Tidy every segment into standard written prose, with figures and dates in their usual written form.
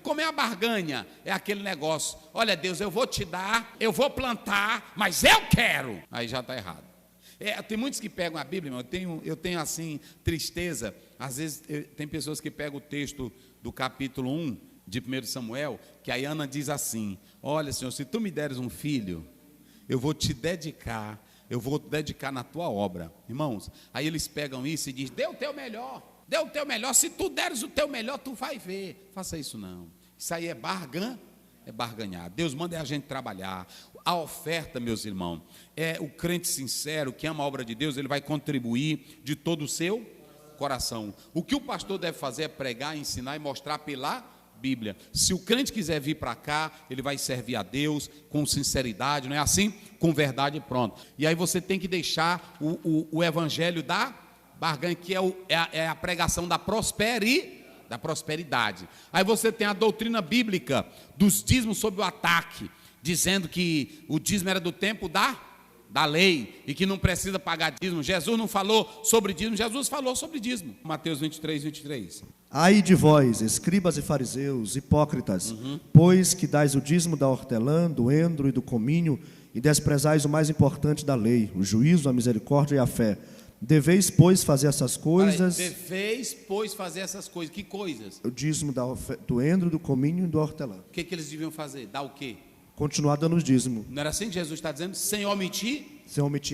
Como é a barganha? É aquele negócio, olha Deus, eu vou te dar, eu vou plantar, mas eu quero. Aí já está errado. Tem muitos que pegam a Bíblia, eu tenho assim, tristeza. Às vezes tem pessoas que pegam o texto do capítulo 1 de 1 Samuel, que a Ana diz assim, olha Senhor, se tu me deres um filho, eu vou te dedicar, eu vou dedicar na tua obra. Irmãos, aí eles pegam isso e dizem, dê o teu melhor, se tu deres o teu melhor, tu vai ver. Faça isso não, isso aí é barganhar. Deus manda a gente trabalhar. A oferta, meus irmãos, é o crente sincero, que ama a obra de Deus, ele vai contribuir de todo o seu coração. O que o pastor deve fazer é pregar, ensinar e mostrar pela Bíblia. Se o crente quiser vir para cá, ele vai servir a Deus com sinceridade, não é assim? Com verdade, pronto. E aí você tem que deixar o evangelho da barganha, que é a pregação da prosperidade. Aí você tem a doutrina bíblica dos dízimos sob o ataque, dizendo que o dízimo era do tempo da lei e que não precisa pagar dízimo. Jesus não falou sobre dízimo, Jesus falou sobre dízimo. Mateus 23. Ai de vós, escribas e fariseus, hipócritas, pois que dais o dízimo da hortelã, do endro e do cominho, e desprezais o mais importante da lei, o juízo, a misericórdia e a fé. Deveis, pois, fazer essas coisas. Que coisas? O dízimo do endro, do cominho e do hortelã. O que eles deviam fazer? Dar o quê? Continuar dando os dízimos. Não era assim que Jesus está dizendo? Sem omitir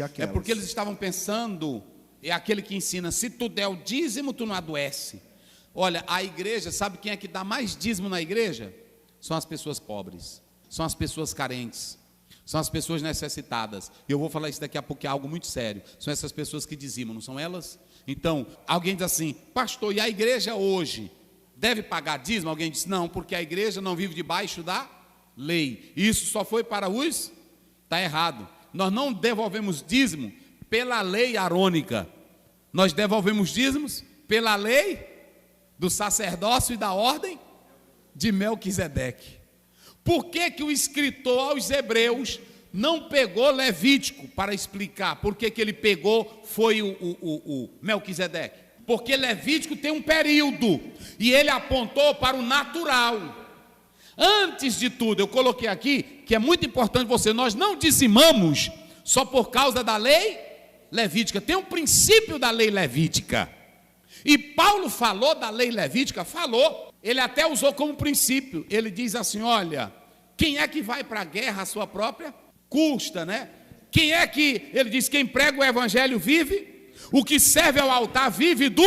aquelas. É porque eles estavam pensando, é aquele que ensina, se tu der o dízimo, tu não adoece. Olha, a igreja, sabe quem é que dá mais dízimo na igreja? São as pessoas pobres, são as pessoas carentes, são as pessoas necessitadas. E eu vou falar isso daqui a pouco, que é algo muito sério. São essas pessoas que dizimam, não são elas? Então, alguém diz assim, pastor, e a igreja hoje deve pagar dízimo? Alguém diz, não, porque a igreja não vive debaixo da lei. Isso só foi para os... Está errado. Nós não devolvemos dízimo pela lei arônica. Nós devolvemos dízimos pela lei do sacerdócio e da ordem de Melquisedeque. Por que o escritor aos Hebreus não pegou Levítico para explicar? Por que ele pegou foi o Melquisedeque? Porque Levítico tem um período e ele apontou para o natural. Antes de tudo, eu coloquei aqui que é muito importante nós não dizimamos só por causa da lei levítica. Tem um princípio da lei levítica. E Paulo falou da lei levítica, ele até usou como princípio. Ele diz assim, olha, quem é que vai para a guerra a sua própria custa, né? Quem é que, ele diz, quem prega o evangelho vive, o que serve ao altar vive do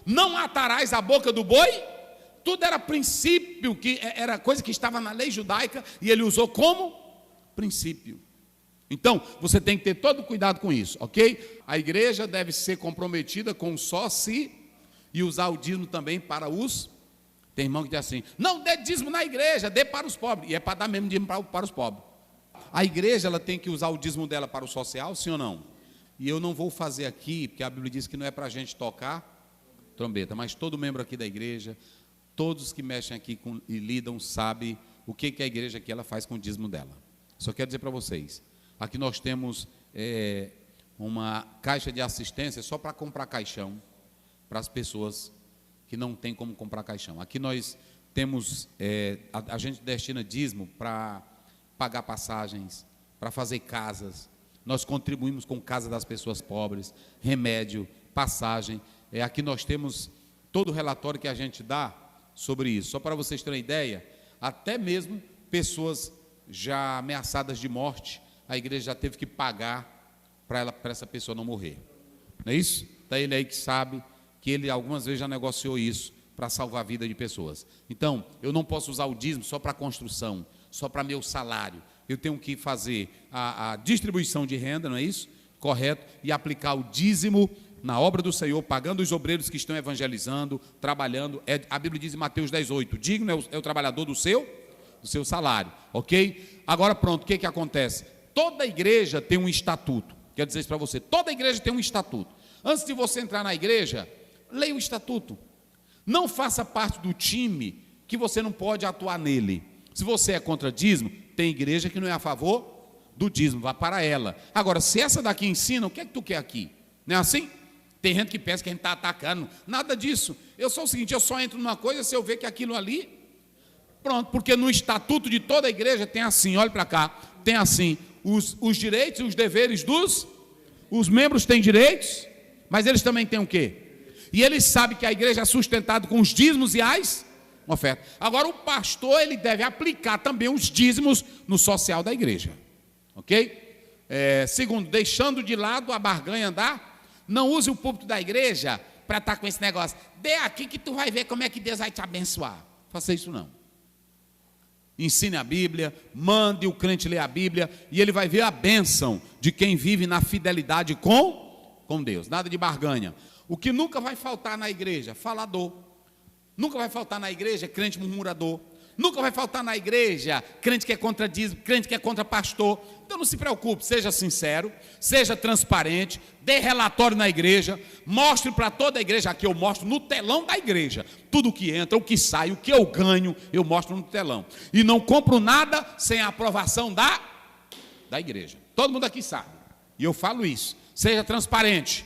não atarás a boca do boi. Tudo era princípio, que era coisa que estava na lei judaica, e ele usou como princípio. Então, você tem que ter todo cuidado com isso, ok? A igreja deve ser comprometida com só si, e usar o dízimo também para os... Tem irmão que diz assim, não dê dízimo na igreja, dê para os pobres, e é para dar mesmo dízimo para os pobres. A igreja, ela tem que usar o dízimo dela para o social, sim ou não? E eu não vou fazer aqui, porque a Bíblia diz que não é para a gente tocar trombeta, mas todo membro aqui da igreja... Todos que mexem aqui e lidam sabem o que a igreja aqui ela faz com o dízimo dela. Só quero dizer para vocês, aqui nós temos uma caixa de assistência só para comprar caixão, para as pessoas que não têm como comprar caixão. Aqui nós temos, a gente destina dízimo para pagar passagens, para fazer casas. Nós contribuímos com casa das pessoas pobres, remédio, passagem. Aqui nós temos todo o relatório que a gente dá sobre isso. Só para vocês terem uma ideia, até mesmo pessoas já ameaçadas de morte, a igreja já teve que pagar para essa pessoa não morrer. Não é isso? Está ele aí que sabe que ele algumas vezes já negociou isso para salvar a vida de pessoas. Então, eu não posso usar o dízimo só para construção, só para meu salário. Eu tenho que fazer a distribuição de renda, não é isso? Correto? E aplicar o dízimo na obra do Senhor, pagando os obreiros que estão evangelizando, trabalhando. A Bíblia diz em Mateus 10:8, digno é o trabalhador do seu salário, ok? Agora pronto, o que acontece? Toda igreja tem um estatuto, quero dizer isso para você, toda igreja tem um estatuto. Antes de você entrar na igreja, leia o estatuto. Não faça parte do time que você não pode atuar nele. Se você é contra dízimo, tem igreja que não é a favor do dízimo, vá para ela. Agora, se essa daqui ensina, o que é que tu quer aqui? Não é assim? Tem gente que pensa que a gente está atacando. Nada disso. Eu sou o seguinte, eu só entro numa coisa se eu ver que aquilo ali Pronto, porque no estatuto de toda a igreja tem assim, olha para cá, tem assim, os direitos e os deveres os membros têm direitos, mas eles também têm o quê? E eles sabem que a igreja é sustentada com os dízimos e as ofertas. Agora o pastor, ele deve aplicar também os dízimos no social da igreja, ok? Segundo, deixando de lado a barganha não use o púlpito da igreja para estar com esse negócio, dê aqui que tu vai ver como é que Deus vai te abençoar. Faça isso não. Ensine a Bíblia, mande o crente ler a Bíblia, e ele vai ver a bênção de quem vive na fidelidade com Deus. Nada de barganha. O que nunca vai faltar na igreja? Falador. Nunca vai faltar na igreja crente murmurador. Nunca vai faltar na igreja crente que é contra dízimo, crente que é contra pastor. Então não se preocupe, seja sincero, seja transparente, dê relatório na igreja, mostre para toda a igreja. Aqui eu mostro no telão da igreja tudo o que entra, o que sai, o que eu ganho, eu mostro no telão. E não compro nada sem a aprovação da igreja. Todo mundo aqui sabe, e eu falo isso. Seja transparente.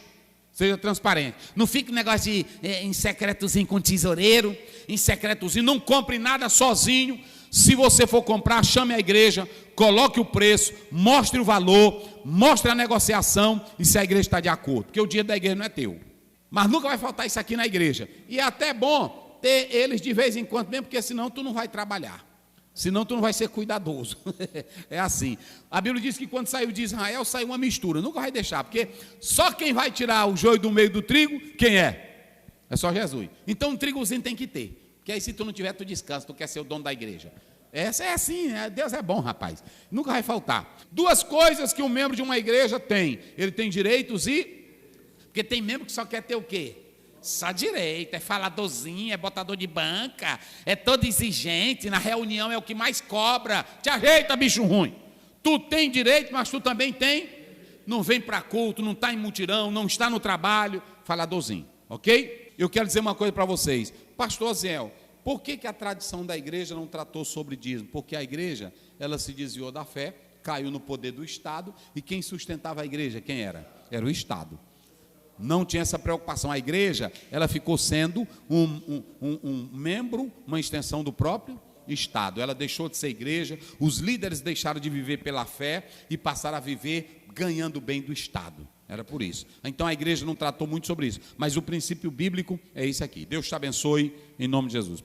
Seja transparente. Não fique negócio de em secretozinho com tesoureiro, em secretozinho. Não compre nada sozinho. Se você for comprar, chame a igreja, coloque o preço, mostre o valor, mostre a negociação e se a igreja está de acordo. Porque o dinheiro da igreja não é teu. Mas nunca vai faltar isso aqui na igreja. E é até bom ter eles de vez em quando mesmo, porque senão tu não vai trabalhar. Senão tu não vai ser cuidadoso. É assim. A Bíblia diz que quando saiu de Israel, saiu uma mistura. Nunca vai deixar, porque só quem vai tirar o joio do meio do trigo, quem é? É só Jesus. Então um trigozinho tem que ter. Porque aí se tu não tiver, tu descansa, tu quer ser o dono da igreja. Essa é assim, Deus é bom, rapaz. Nunca vai faltar. Duas coisas que um membro de uma igreja tem. Ele tem direitos Porque tem membro que só quer ter o quê? Só direito, é faladorzinho, é botador de banca, é todo exigente, na reunião é o que mais cobra. Te ajeita, bicho ruim. Tu tem direito, mas tu também tem. Não vem para culto, não está em mutirão, não está no trabalho, faladorzinho, ok? Eu quero dizer uma coisa para vocês. Pastor Zéu, por que a tradição da igreja não tratou sobre dízimo? Porque a igreja, ela se desviou da fé, caiu no poder do Estado, e quem sustentava a igreja, quem era? Era o Estado. Não tinha essa preocupação. A igreja, ela ficou sendo um membro, uma extensão do próprio Estado. Ela deixou de ser igreja, os líderes deixaram de viver pela fé e passaram a viver ganhando bem do Estado. Era por isso. Então a igreja não tratou muito sobre isso, mas o princípio bíblico é isso aqui. Deus te abençoe, em nome de Jesus.